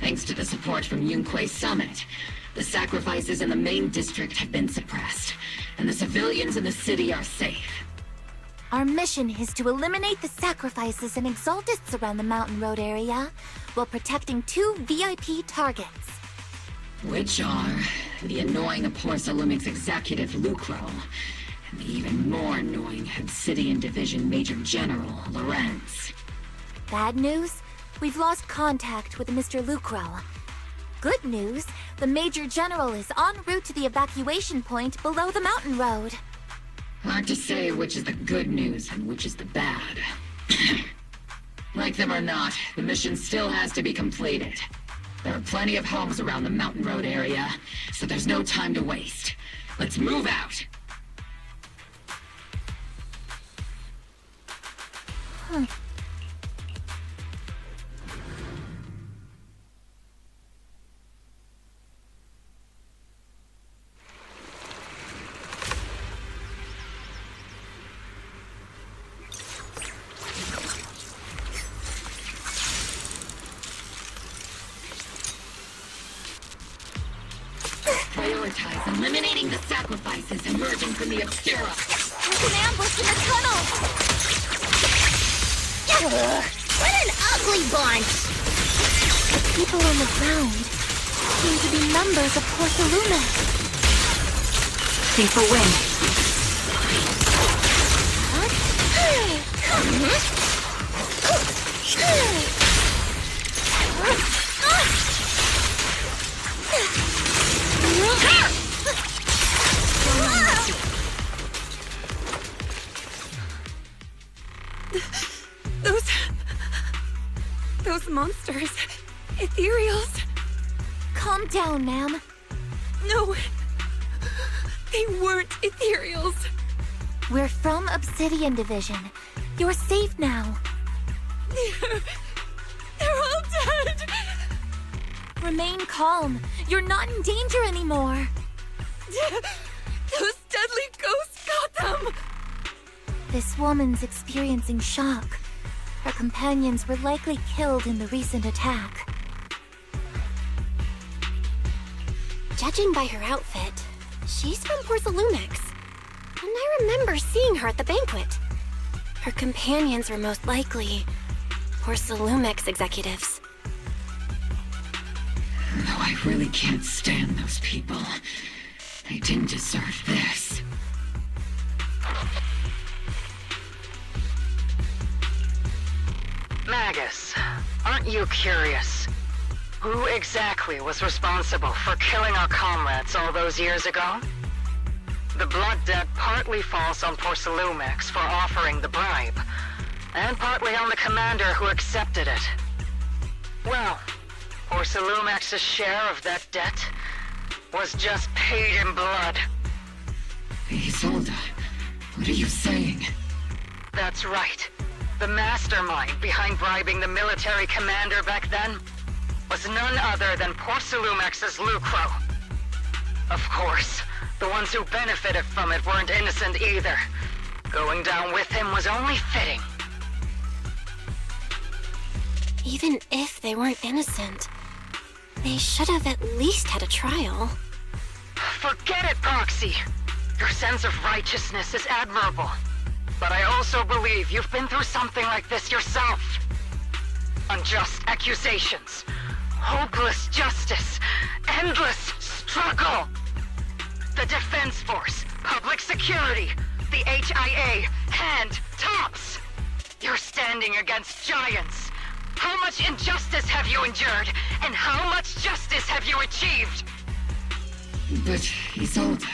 Thanks to the support from Yunque's summit, the sacrifices in the main district have been suppressed, and the civilians in the city are safe. Our mission is to eliminate the sacrifices and exaltists around the Mountain Road area, while protecting 2 VIP targets. Which are the annoying Porcelumix executive Lucro, and the even more annoying Obsidian Division Major General Lorenz. Bad news? We've lost contact with Mr. Lucro. Good news, the Major General is en route to the evacuation point below the Mountain Road. Hard to say which is the good news and which is the bad. Like them or not, the mission still has to be completed. There are plenty of homes around the Mountain Road area, so there's no time to waste. Let's move out! Prioritize eliminating the sacrifices emerging from the Obscura. There's an ambush in the tunnel! What an ugly bunch! The people on the ground seem to be members of Porcelumix. Think for win. Those monsters. Ethereals. Calm down, ma'am. No. They weren't ethereals. We're from Obsidian Division. You're safe now. They're all dead. Remain calm. You're not in danger anymore. Those deadly ghosts got them. This woman's experiencing shock. Her companions were likely killed in the recent attack. Judging by her outfit, she's from Porcelumix. And I remember seeing her at the banquet. Her companions were most likely Porcelumix executives. Though I really can't stand those people, they didn't deserve this. Magus, aren't you curious? Who exactly was responsible for killing our comrades all those years ago? The blood debt partly falls on Porcelumix for offering the bribe, and partly on the commander who accepted it. Well, Porcelumix's share of that debt was just paid in blood. Isolde, what are you saying? That's right. The mastermind behind bribing the military commander back then was none other than Porcelumix's Lucro. Of course, the ones who benefited from it weren't innocent either. Going down with him was only fitting. Even if they weren't innocent, they should have at least had a trial. Forget it, Proxy! Your sense of righteousness is admirable. But I also believe you've been through something like this yourself. Unjust accusations, hopeless justice, endless struggle. The Defense Force, public security, the HIA, and tops. You're standing against giants. How much injustice have you endured, and how much justice have you achieved? But, Isolde,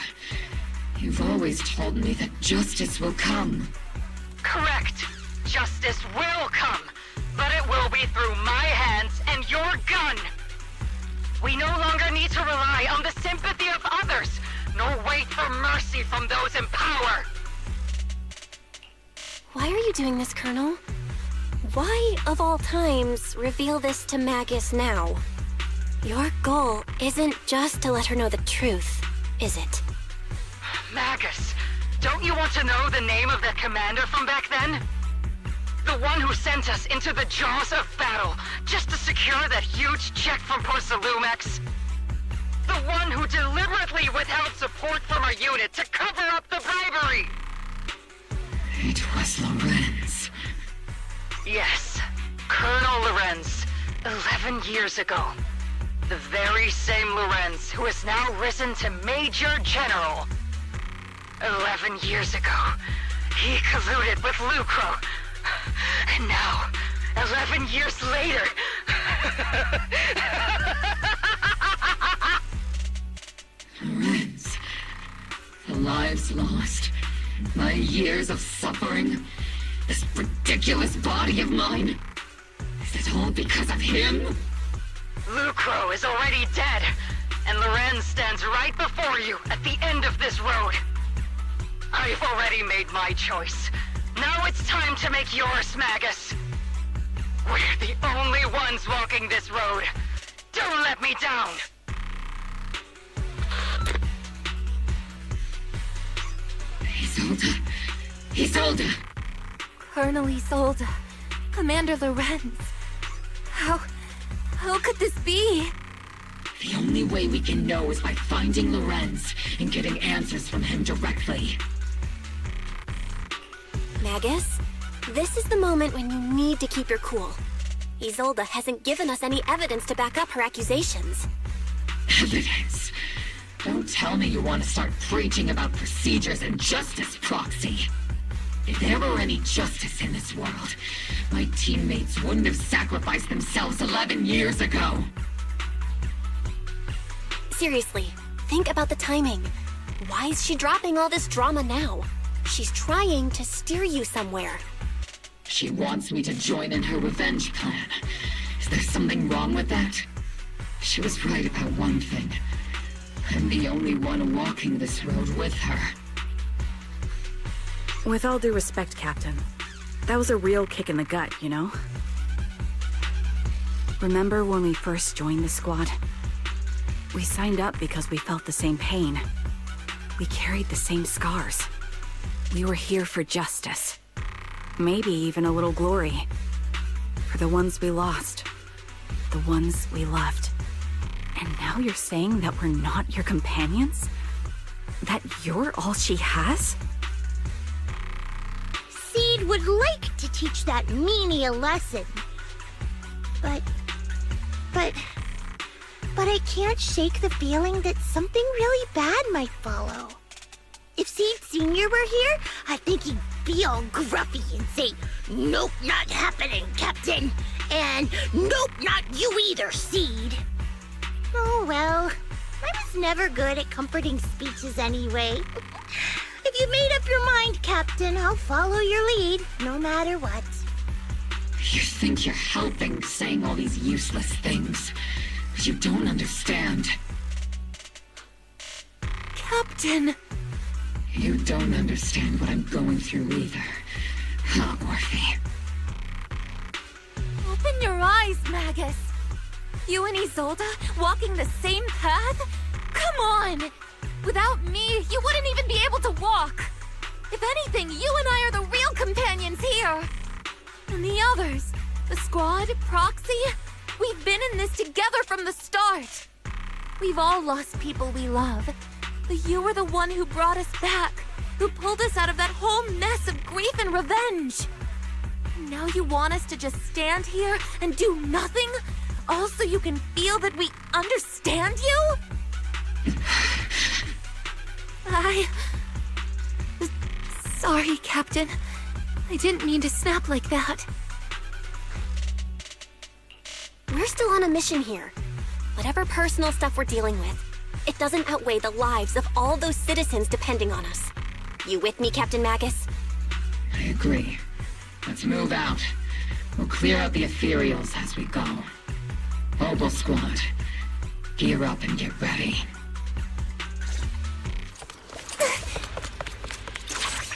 you've always told me that justice will come. Correct. Justice will come, but it will be through my hands and your gun. We no longer need to rely on the sympathy of others, nor wait for mercy from those in power. Why are you doing this, Colonel? Why, of all times, reveal this to Magus now? Your goal isn't just to let her know the truth, is it? Magus, don't you want to know the name of that commander from back then? The The one who sent us into the jaws of battle just to secure that huge check from Porcelumex. The one who deliberately withheld support from our unit to cover up the bribery! It was Lorenz. Yes, Colonel Lorenz, 11 years ago. The very same Lorenz who has now risen to Major General. 11 years ago, he colluded with Lucro. And now, 11 years later... Lorenz. The lives lost. My years of suffering. This ridiculous body of mine. Is it all because of him? Lucro is already dead, and Lorenz stands right before you at the end of this road. I've already made my choice. Now it's time to make yours, Magus. We're the only ones walking this road. Don't let me down! Isolde. Isolde! Colonel Isolde. Commander Lorenz. How could this be? The only way we can know is by finding Lorenz and getting answers from him directly. Magus, this is the moment when you need to keep your cool. Isolde hasn't given us any evidence to back up her accusations. Evidence? Don't tell me you want to start preaching about procedures and justice, Proxy. If there were any justice in this world, my teammates wouldn't have sacrificed themselves 11 years ago. Seriously, think about the timing. Why is she dropping all this drama now? She's trying to steer you somewhere. She wants me to join in her revenge plan. Is there something wrong with that? She was right about one thing. I'm the only one walking this road with her. With all due respect, Captain, that was a real kick in the gut, you know? Remember when we first joined the squad? We signed up because we felt the same pain. We carried the same scars. We were here for justice. Maybe even a little glory. For the ones we lost. The ones we loved. And now you're saying that we're not your companions? That you're all she has? Seed would like to teach that meanie a lesson. But I can't shake the feeling that something really bad might follow. If Seed Sr. were here, I think he'd be all gruffy and say, "Nope, not happening, Captain." And "Nope, not you either, Seed." Oh well, I was never good at comforting speeches anyway. If you've made up your mind, Captain, I'll follow your lead, no matter what. You think you're helping saying all these useless things, but you don't understand. Captain! You don't understand what I'm going through either. Huh, Orphe? Open your eyes, Magus! You and Isolde walking the same path? Come on! Without me, you wouldn't even be able to walk! If anything, you and I are the real companions here! And the others, the squad, Proxy, we've been in this together from the start! We've all lost people we love, but you were the one who brought us back, who pulled us out of that whole mess of grief and revenge! And now you want us to just stand here and do nothing? All so you can feel that we understand you? Sorry, Captain. I didn't mean to snap like that. We're still on a mission here. Whatever personal stuff we're dealing with, it doesn't outweigh the lives of all those citizens depending on us. You with me, Captain Magus? I agree. Let's move out. We'll clear out the ethereals as we go. Mobile squad, gear up and get ready.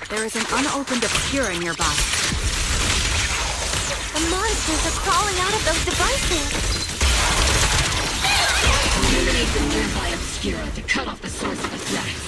There is an unopened Obscura nearby. The monsters are crawling out of those devices! Eliminate the nearby Obscura to cut off the source of the threats.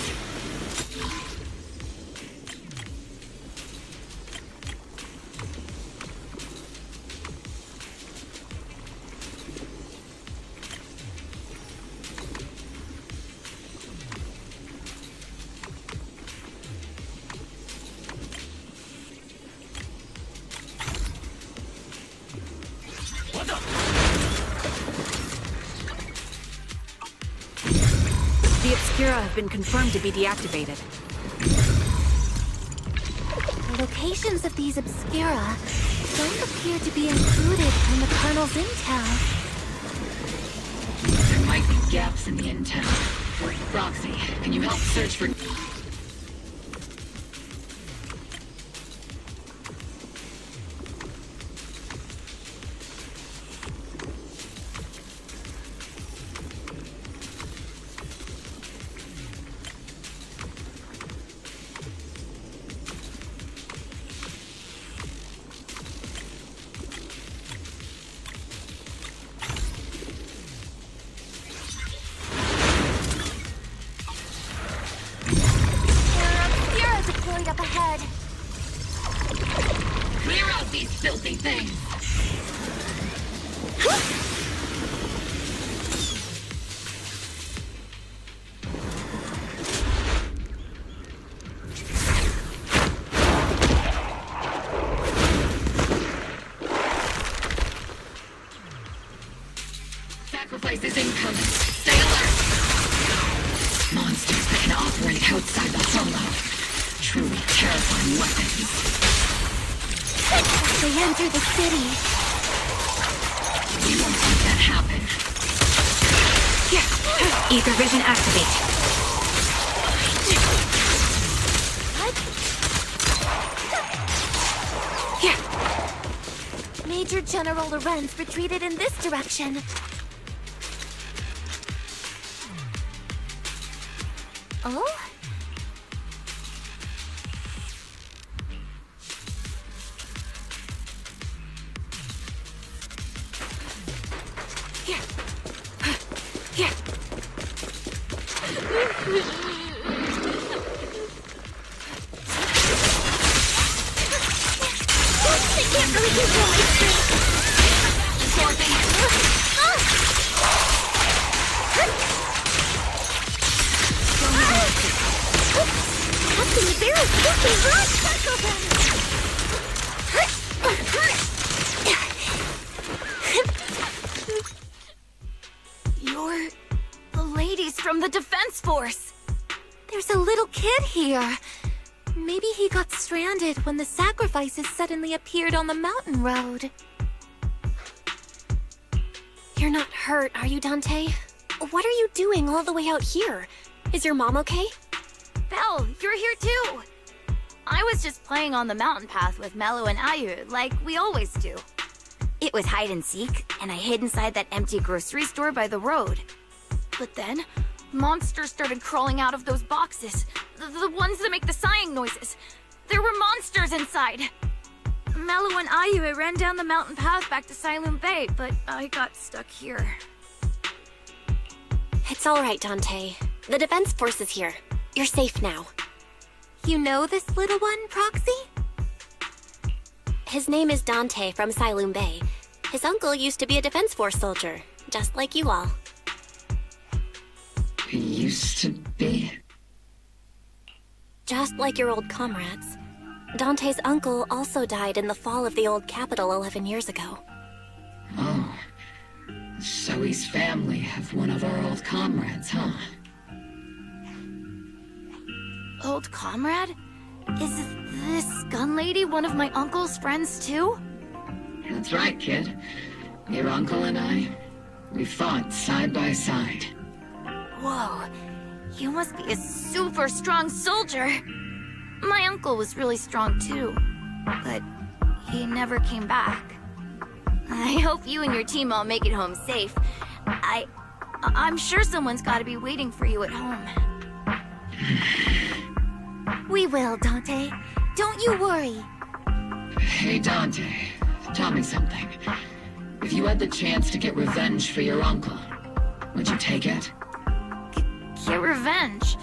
obscura have been confirmed to be deactivated. The locations of these obscura don't appear to be included in the Colonel's intel. There might be gaps in the intel. Roxy, can you help search for... Up ahead. Clear out these filthy things! Sacrifice is incoming. Stay alert! Monsters that can operate outside the hollow. Truly terrifying weapons. They enter the city. We won't let that happen. Ether vision activate. What? Major General Lorenz retreated in this direction. Oh? You're the ladies from the Defense Force. There's a little kid here. Maybe he got stranded when the sacrifices suddenly appeared on the mountain road. You're not hurt, are you, Dante? What are you doing all the way out here? Is your mom okay? Belle, you're here too. I was just playing on the mountain path with Mello and Ayu, like we always do. It was hide and seek, and I hid inside that empty grocery store by the road. But then, monsters started crawling out of those boxes. The ones that make the sighing noises. There were monsters inside. Mello and Ayu ran down the mountain path back to Silum Bay, but I got stuck here. It's all right, Dante. The Defense Force is here. You're safe now. You know this little one, Proxy? His name is Dante from Silum Bay. His uncle used to be a Defense Force soldier, just like you all. He used to be? Just like your old comrades. Dante's uncle also died in the fall of the old capital 11 years ago. Oh. Zoe's family have one of our old comrades, huh? Old comrade? Is this gun lady one of my uncle's friends too? That's right, kid. Your uncle and I, we fought side by side. Whoa, you must be a super strong soldier. My uncle was really strong too, but he never came back. I hope you and your team all make it home safe. I'm sure someone's gotta be waiting for you at home. We will, Dante. Don't you worry. Hey, Dante, tell me something. If you had the chance to get revenge for your uncle, would you take it? Get revenge?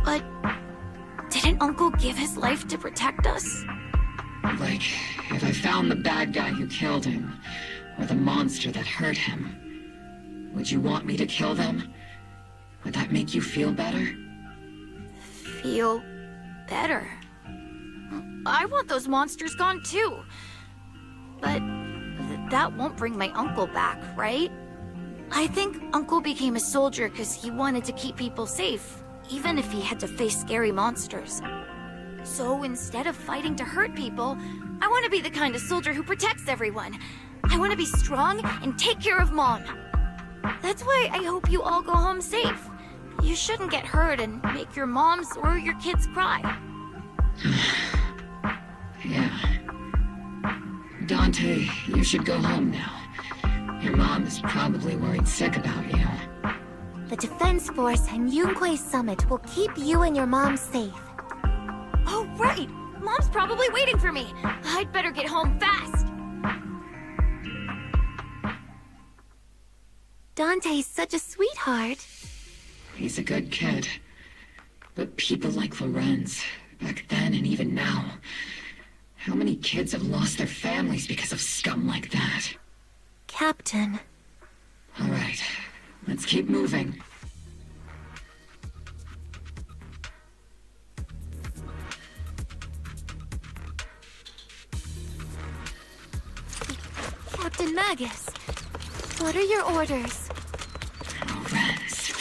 But didn't Uncle give his life to protect us? Like, if I found the bad guy who killed him, or the monster that hurt him, would you want me to kill them? Would that make you feel better? Feel better? I want those monsters gone too. But that won't bring my uncle back, right? I think Uncle became a soldier because he wanted to keep people safe, even if he had to face scary monsters. So instead of fighting to hurt people, I want to be the kind of soldier who protects everyone. I want to be strong and take care of Mom. That's why I hope you all go home safe. You shouldn't get hurt and make your moms or your kids cry. Yeah. Dante, you should go home now. Your mom is probably worried sick about you. The Defense Force and Yunque Summit will keep you and your mom safe. Oh, right! Mom's probably waiting for me. I'd better get home fast. Dante's such a sweetheart. He's a good kid. But people like Lorenz, back then and even now, how many kids have lost their families because of scum like that? Captain. All right, let's keep moving. Captain Magus, what are your orders? Lorenz,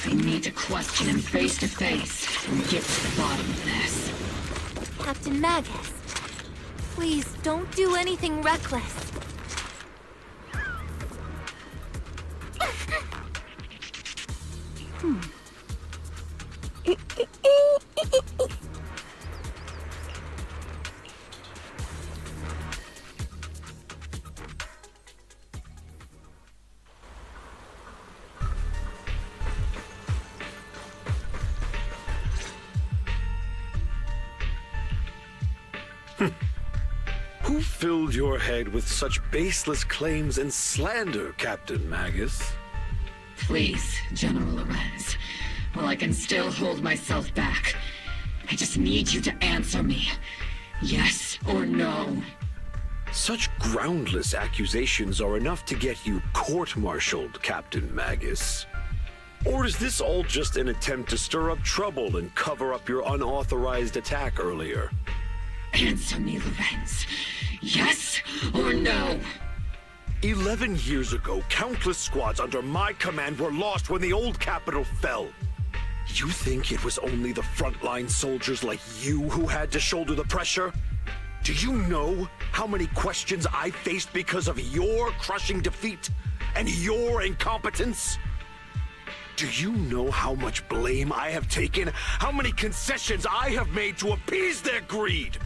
I need to question him face to face and get to the bottom of this. Captain Magus, please don't do anything reckless. Who filled your head with such baseless claims and slander, Captain Magus? Please, General Lorenz. While I can still hold myself back, I just need you to answer me. Yes or no? Such groundless accusations are enough to get you court-martialed, Captain Magus. Or is this all just an attempt to stir up trouble and cover up your unauthorized attack earlier? Answer me, Lorenz. Yes or no? 11 years ago, countless squads under my command were lost when the old capital fell. You think it was only the frontline soldiers like you who had to shoulder the pressure? Do you know how many questions I faced because of your crushing defeat and your incompetence? Do you know how much blame I have taken? How many concessions I have made to appease their greed?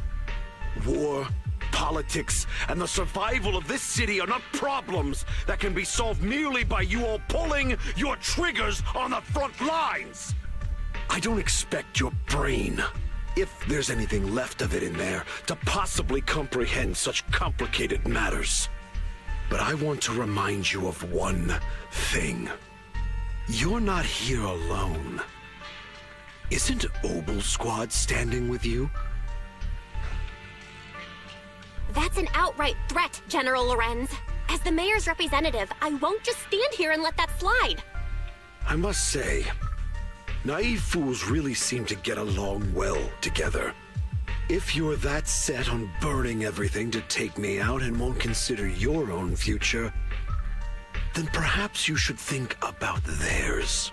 War, politics, and the survival of this city are not problems that can be solved merely by you all pulling your triggers on the front lines. I don't expect your brain, if there's anything left of it in there, to possibly comprehend such complicated matters. But I want to remind you of one thing. You're not here alone. Isn't Obel Squad standing with you? That's an outright threat, General Lorenz. As the mayor's representative, I won't just stand here and let that slide. I must say, naive fools really seem to get along well together. If you're that set on burning everything to take me out and won't consider your own future, then perhaps you should think about theirs.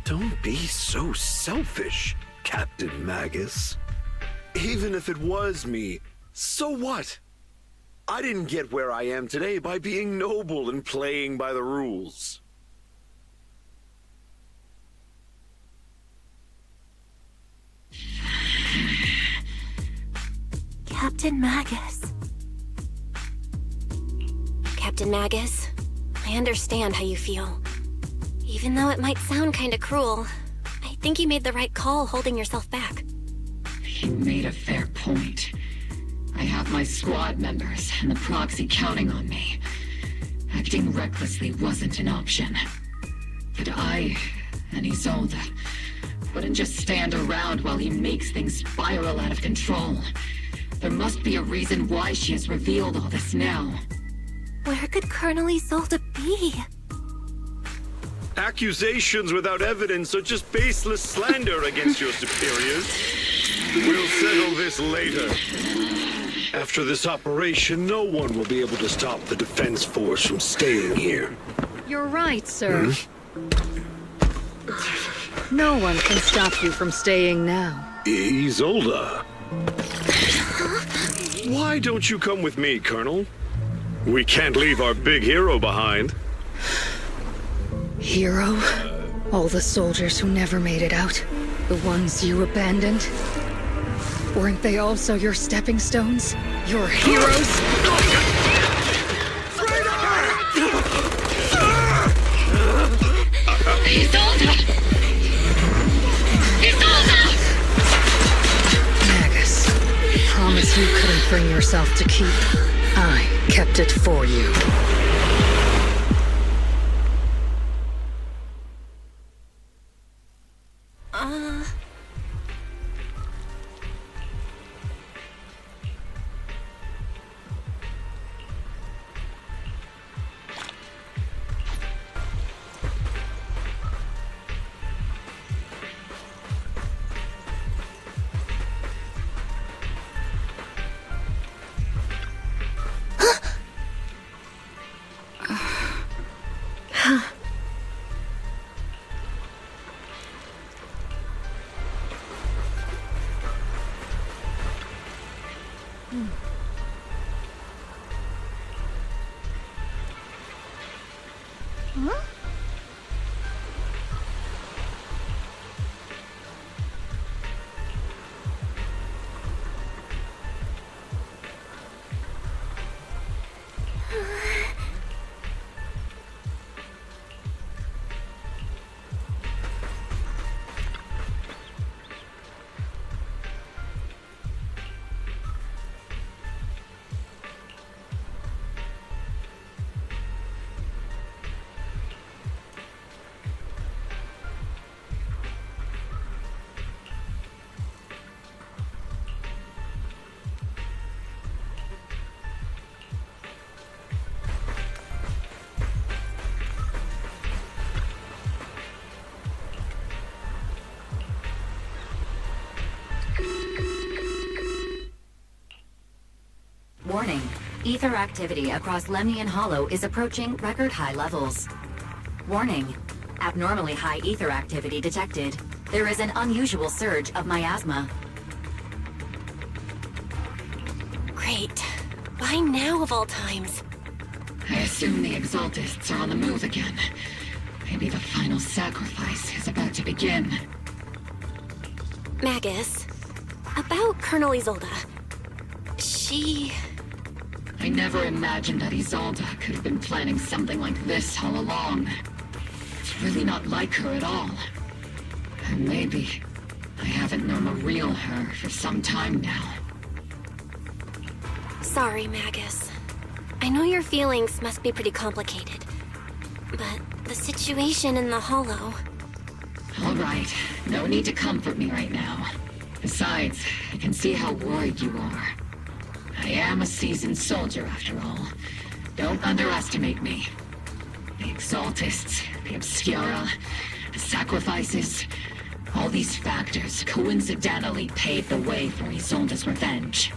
Don't be so selfish, Captain Magus. Even if it was me, so what? I didn't get where I am today by being noble and playing by the rules. Captain Magus. Captain Magus, I understand how you feel. Even though it might sound kinda cruel, I think you made the right call holding yourself back. You made a fair point. I have my squad members and the proxy counting on me. Acting recklessly wasn't an option. But I and Isolde wouldn't just stand around while he makes things spiral out of control. There must be a reason why she has revealed all this now. Where could Colonel Isolde be? Accusations without evidence are just baseless slander against your superiors. We'll settle this later. After this operation, no one will be able to stop the Defense Force from staying here. You're right, sir. No one can stop you from staying now. Isolde. Why don't you come with me, Colonel? We can't leave our big hero behind. Hero? All the soldiers who never made it out? The ones you abandoned? Weren't they also your stepping stones? Your heroes? Isolde! Isolde! Magus, promise you couldn't bring yourself to keep. I kept it for you. Warning. Ether activity across Lemnian Hollow is approaching record high levels. Warning. Abnormally high ether activity detected. There is an unusual surge of miasma. Great. Why now of all times? I assume the Exaltists are on the move again. Maybe the final sacrifice is about to begin. Magus, about Colonel Isolde. She... I never imagined that Isolde could have been planning something like this all along. It's really not like her at all. And maybe I haven't known the real her for some time now. Sorry, Magus. I know your feelings must be pretty complicated. But the situation in the Hollow... All right, no need to comfort me right now. Besides, I can see how worried you are. I am a seasoned soldier, after all. Don't underestimate me. The Exaltists, the Obscura, the sacrifices... all these factors coincidentally paved the way for Isolde's revenge.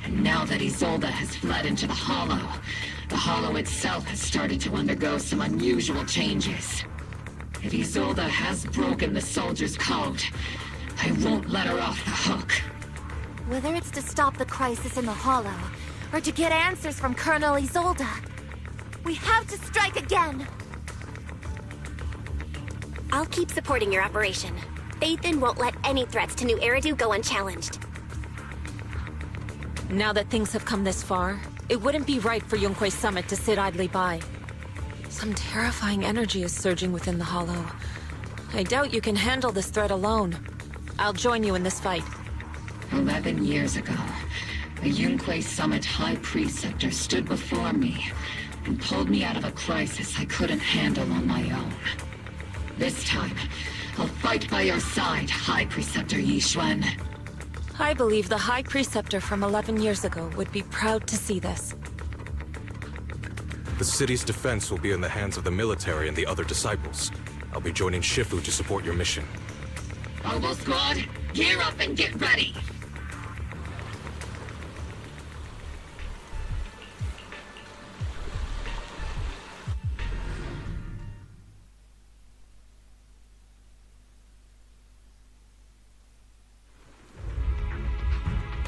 And now that Isolde has fled into the Hollow itself has started to undergo some unusual changes. If Isolde has broken the soldier's code, I won't let her off the hook. Whether it's to stop the crisis in the Hollow, or to get answers from Colonel Isolde, we have to strike again! I'll keep supporting your operation. Phaethon won't let any threats to New Eridu go unchallenged. Now that things have come this far, it wouldn't be right for Yunque's summit to sit idly by. Some terrifying energy is surging within the Hollow. I doubt you can handle this threat alone. I'll join you in this fight. 11 years ago, the Yunque Summit High Preceptor stood before me and pulled me out of a crisis I couldn't handle on my own. This time, I'll fight by your side, High Preceptor Yixuan. I believe the High Preceptor from 11 years ago would be proud to see this. The city's defense will be in the hands of the military and the other disciples. I'll be joining Shifu to support your mission. Mobile Squad, gear up and get ready!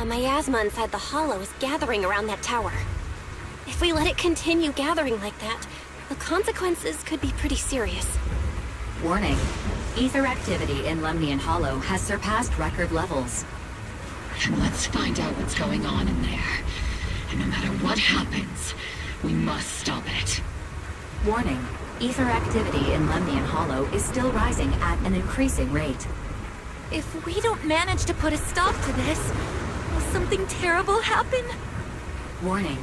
The miasma inside the hollow is gathering around that tower. If we let it continue gathering like that, the consequences could be pretty serious. Warning. Ether activity in Lemnian Hollow has surpassed record levels. And let's find out what's going on in there. And no matter what happens, we must stop it. Warning. Ether activity in Lemnian Hollow is still rising at an increasing rate. If we don't manage to put a stop to this, will something terrible happen? Warning.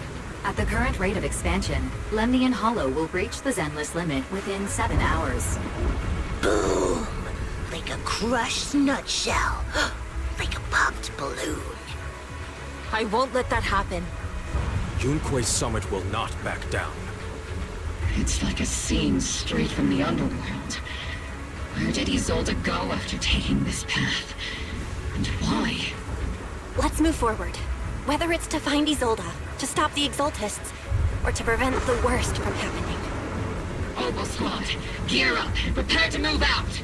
At the current rate of expansion, Lemnian Hollow will breach the Zenless limit within 7 hours. Boom! Like a crushed nutshell. Like a popped balloon. I won't let that happen. Yunquei Summit will not back down. It's like a scene straight from the underworld. Where did Isolde go after taking this path? And why? Let's move forward. Whether it's to find Isolde, to stop the Exaltists, or to prevent the worst from happening. Oboe Squad, gear up and prepare to move out!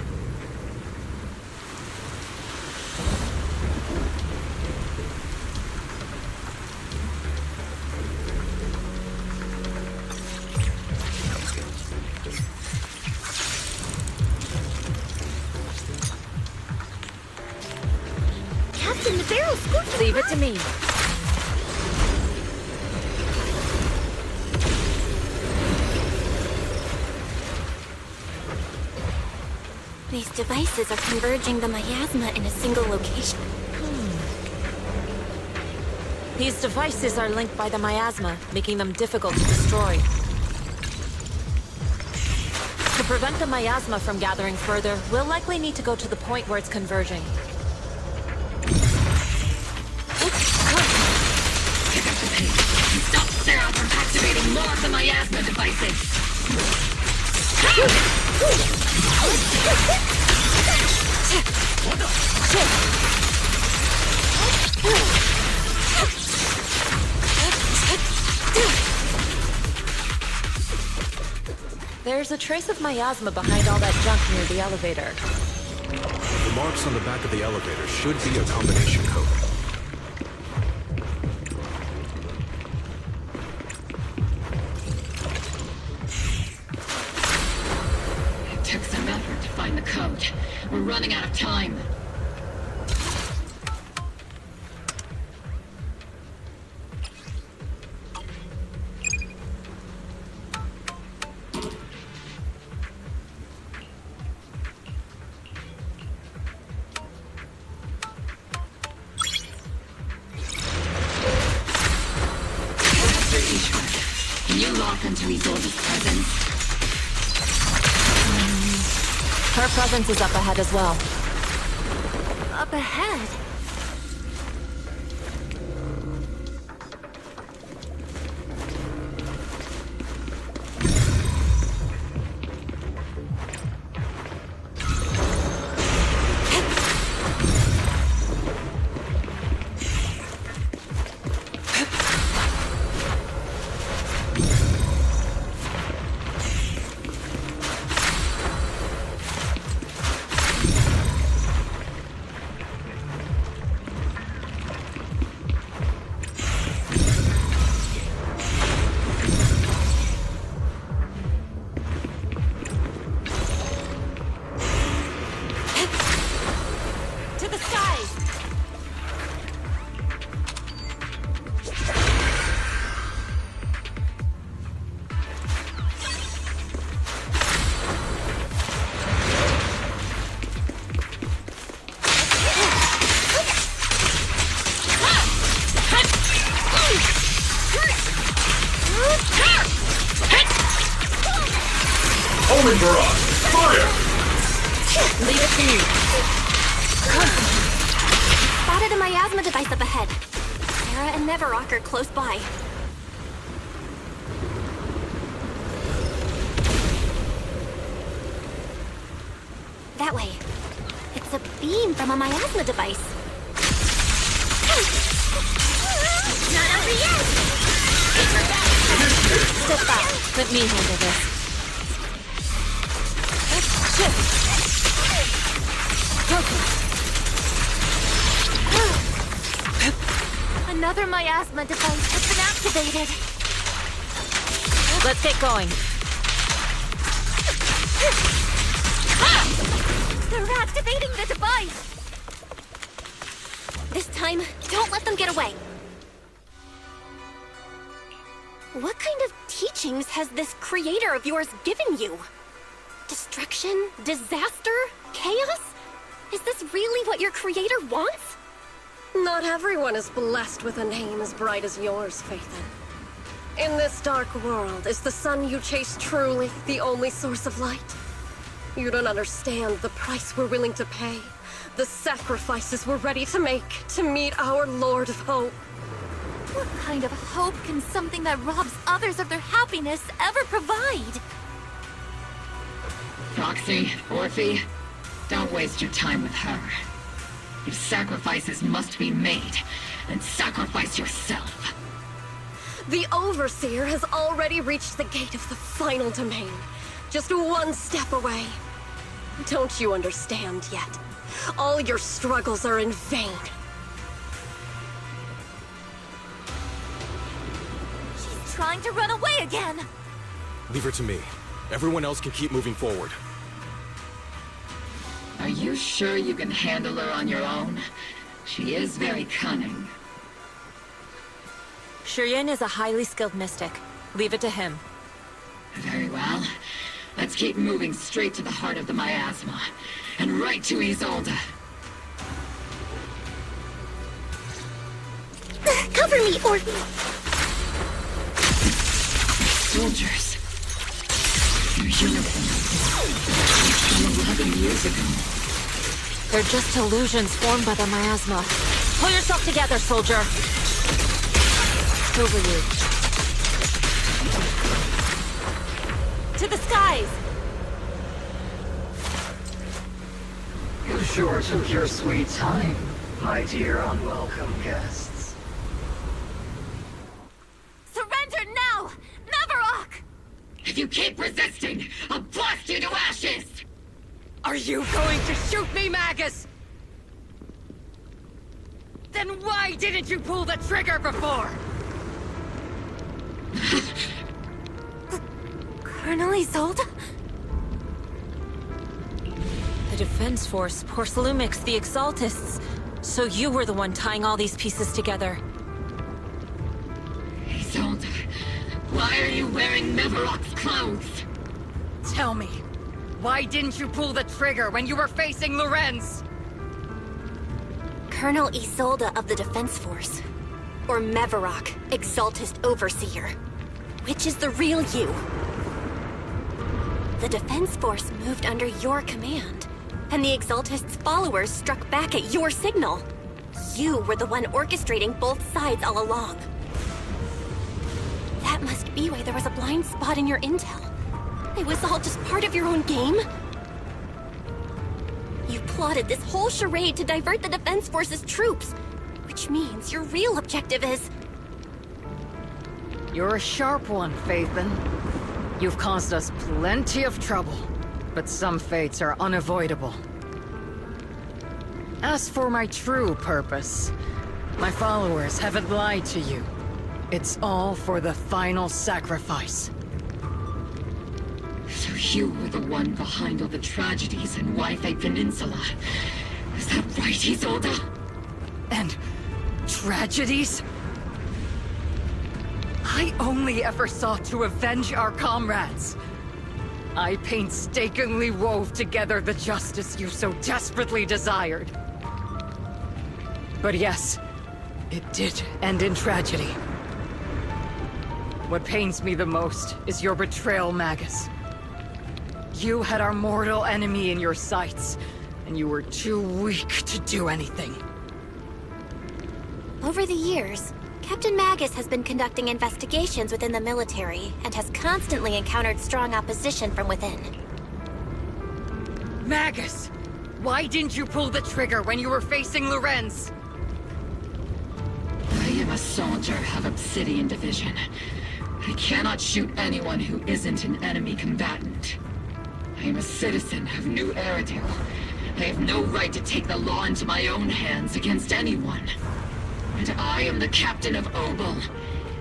Captain, the barrel's scorching. Leave it to me. These devices are converging the miasma in a single location. These devices are linked by the miasma, making them difficult to destroy. To prevent the miasma from gathering further, we'll likely need to go to the point where it's converging. Pick up the pace and stop Sarah from activating more of the miasma devices! There's a trace of miasma behind all that junk near the elevator. The marks on the back of the elevator should be a combination code. It took some effort to find the code. We're running out of time. Can you lock into Isolde's presence? Her presence is up ahead as well. Up ahead? To the skies! Homing barrage! Fire! Leave it to me. Spotted a miasma device up ahead. Sarah and Neverrock are close by. That way. It's a beam from a miasma device. Not over yet. Step back. Let me handle this. Another miasma device has been activated. Let's get going. They're activating the device! This time, don't let them get away. What kind of teachings has this creator of yours given you? Destruction? Disaster? Chaos? Is this really what your creator wants? Not everyone is blessed with a name as bright as yours, Phaethon. In this dark world, is the sun you chase truly the only source of light? You don't understand the price we're willing to pay, the sacrifices we're ready to make to meet our Lord of Hope. What kind of hope can something that robs others of their happiness ever provide? Roxy, Orphe, don't waste your time with her. If sacrifices must be made, then sacrifice yourself. The Overseer has already reached the gate of the final domain, just one step away. Don't you understand yet? All your struggles are in vain. She's trying to run away again! Leave her to me. Everyone else can keep moving forward. Are you sure you can handle her on your own? She is very cunning. Shiryen is a highly skilled mystic. Leave it to him. Very well. Let's keep moving straight to the heart of the miasma. And right to Isolde. Cover me, Orphe! Soldiers. Their uniforms. From 11 years ago. They're just illusions formed by the miasma. Pull yourself together, soldier. Over you. To the skies! You sure took your sweet time, my dear unwelcome guests. Surrender now! Navarok! If you keep resisting, I'll blast you to ashes! Are you going to shoot me, Magus? Then why didn't you pull the trigger before? Colonel Isolde? The Defense Force, Porcelumix, the Exaltists. So you were the one tying all these pieces together. Isolde, why are you wearing Navarok's clothes? Tell me, why didn't you pull the trigger when you were facing Lorenz? Colonel Isolde of the Defense Force. Or Mevarok, Exaltist Overseer. Which is the real you? The Defense Force moved under your command, and the Exaltist's followers struck back at your signal. You were the one orchestrating both sides all along. That must be why there was a blind spot in your intel. It was all just part of your own game? You plotted this whole charade to divert the Defense Force's troops, which means your real objective is... You're a sharp one, Phaethon. You've caused us plenty of trouble, but some fates are unavoidable. As for my true purpose, my followers haven't lied to you. It's all for the final sacrifice. So you were the one behind all the tragedies in Wi-Fi Peninsula. Is that right, Isolde? And tragedies? I only ever sought to avenge our comrades. I painstakingly wove together the justice you so desperately desired. But yes, it did end in tragedy. What pains me the most is your betrayal, Magus. You had our mortal enemy in your sights, and you were too weak to do anything. Over the years, Captain Magus has been conducting investigations within the military and has constantly encountered strong opposition from within. Magus! Why didn't you pull the trigger when you were facing Lorenz? I am a soldier of Obsidian Division. I cannot shoot anyone who isn't an enemy combatant. I am a citizen of New Aerodale. I have no right to take the law into my own hands against anyone. And I am the captain of Obel.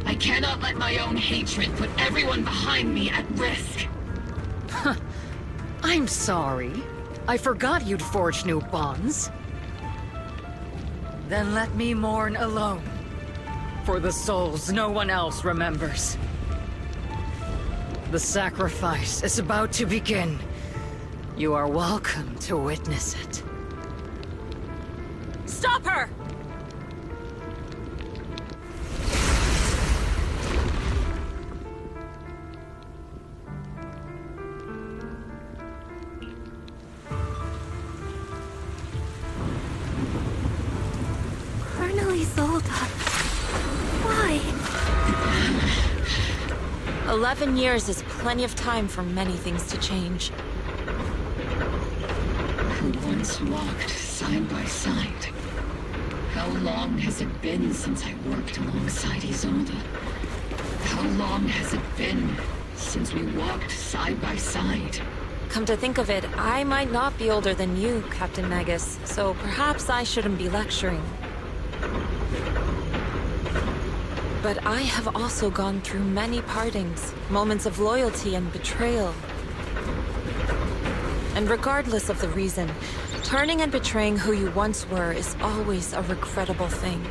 I cannot let my own hatred put everyone behind me at risk. I'm sorry. I forgot you'd forged new bonds. Then let me mourn alone. For the souls no one else remembers. The sacrifice is about to begin. You are welcome to witness it. Stop her! Colonel Isolde. Why? 11 years is plenty of time for many things to change. Who once walked side by side. How long has it been since I worked alongside Isolde? How long has it been since we walked side by side? Come to think of it, I might not be older than you, Captain Magus, so perhaps I shouldn't be lecturing. But I have also gone through many partings, moments of loyalty and betrayal. And regardless of the reason, turning and betraying who you once were is always a regrettable thing.